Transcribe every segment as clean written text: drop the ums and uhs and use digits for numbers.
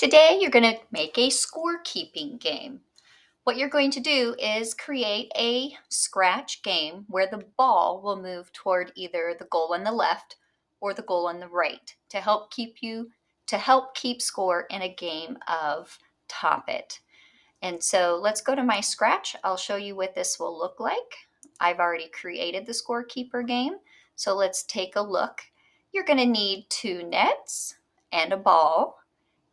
Today, you're going to make a scorekeeping game. What you're going to do is create a scratch game where the ball will move toward either the goal on the left or the goal on the right to help keep score in a game of Top It. And so let's go to my scratch. I'll show you what this will look like. I've already created the scorekeeper game. So let's take a look. You're going to need 2 nets and a ball,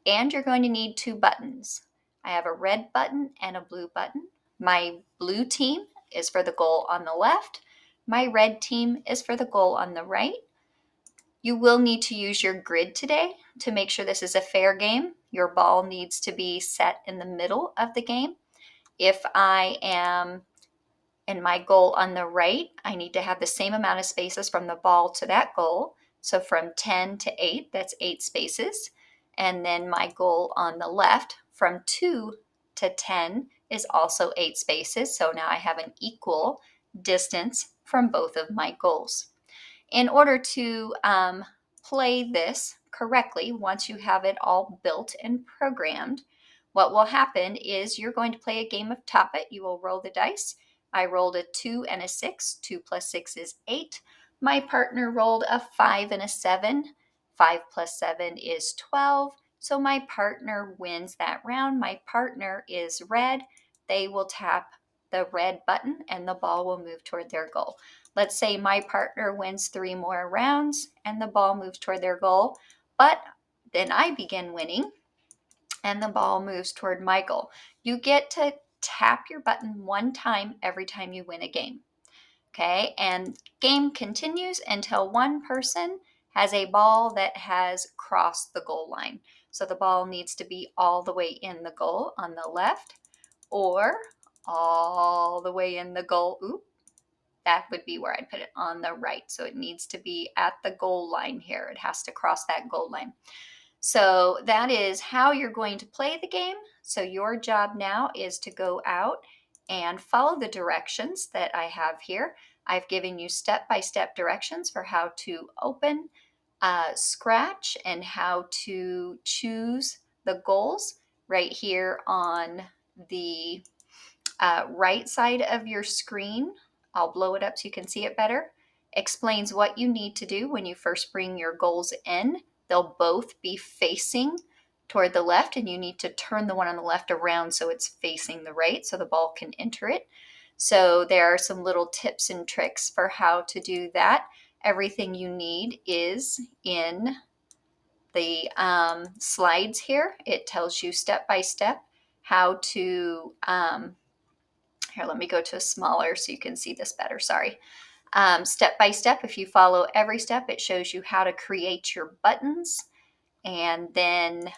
and you're going to need 2 buttons. I have a red button and a blue button. My blue team is for the goal on the left. My red team is for the goal on the right. You will need to use your grid today to make sure this is a fair game. Your ball needs to be set in the middle of the game. If I am in my goal on the right, I need to have the same amount of spaces from the ball to that goal. So from 10 to 8, that's 8 spaces. And then my goal on the left, from 2 to 10, is also 8 spaces. So now I have an equal distance from both of my goals. In order to play this correctly, once you have it all built and programmed, what will happen is you're going to play a game of Top It. You will roll the dice. I rolled a 2 and a 6. 2 plus 6 is 8. My partner rolled a 5 and a 7. 5 plus 7 is 12. So my partner wins that round. My partner is red. They will tap the red button and the ball will move toward their goal. Let's say my partner wins 3 more rounds and the ball moves toward their goal, but then I begin winning and the ball moves toward my goal. You get to tap your button 1 time every time you win a game. Okay, and game continues until one person has a ball that has crossed the goal line. So the ball needs to be all the way in the goal on the left or all the way in the goal. Oop, that would be where I'd put it, on the right. So it needs to be at the goal line here. It has to cross that goal line. So that is how you're going to play the game. So your job now is to go out and follow the directions that I have here. I've given you step-by-step directions for how to open, scratch, and how to choose the goals right here on the right side of your screen. I'll blow it up so you can see it better. Explains what you need to do when you first bring your goals in. They'll both be facing toward the left, and you need to turn the one on the left around so it's facing the right so the ball can enter it. So there are some little tips and tricks for how to do that. Everything you need is in the slides here. It tells you step by step how to here, let me go to a smaller so you can see this better. Sorry. Step by step, if you follow every step, it shows you how to create your buttons and then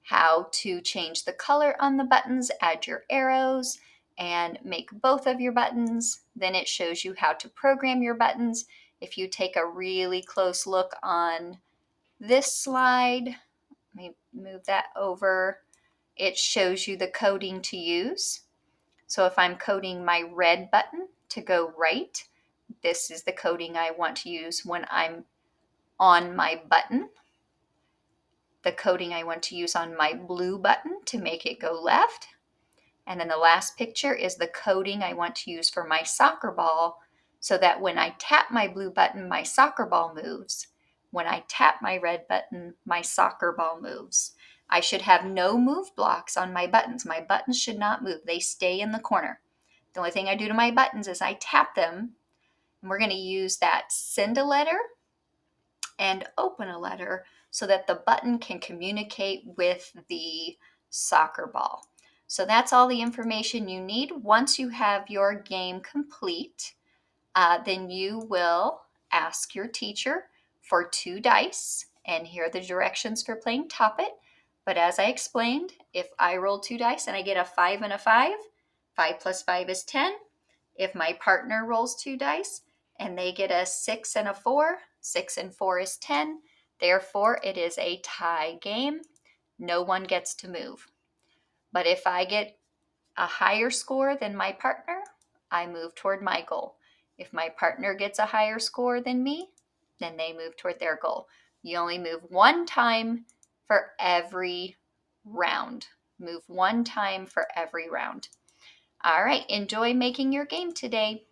how to change the color on the buttons, add your arrows, and make both of your buttons. Then it shows you how to program your buttons. If you take a really close look on this slide, let me move that over. It shows you the coding to use. So if I'm coding my red button to go right, this is the coding I want to use when I'm on my button. The coding I want to use on my blue button to make it go left. And then the last picture is the coding I want to use for my soccer ball so that when I tap my blue button, my soccer ball moves. When I tap my red button, my soccer ball moves. I should have no move blocks on my buttons. My buttons should not move. They stay in the corner. The only thing I do to my buttons is I tap them, and we're going to use that send a letter and open a letter so that the button can communicate with the soccer ball. So that's all the information you need. Once you have your game complete, then you will ask your teacher for 2 dice, and here are the directions for playing Top It. But as I explained, if I roll 2 dice and I get a 5 and a 5, 5 plus 5 is 10. If my partner rolls 2 dice and they get a 6 and a 4, 6 and 4 is 10. Therefore, it is a tie game. No one gets to move. But if I get a higher score than my partner, I move toward my goal. If my partner gets a higher score than me, then they move toward their goal. You only move 1 time for every round. Move one time for every round. All right, enjoy making your game today.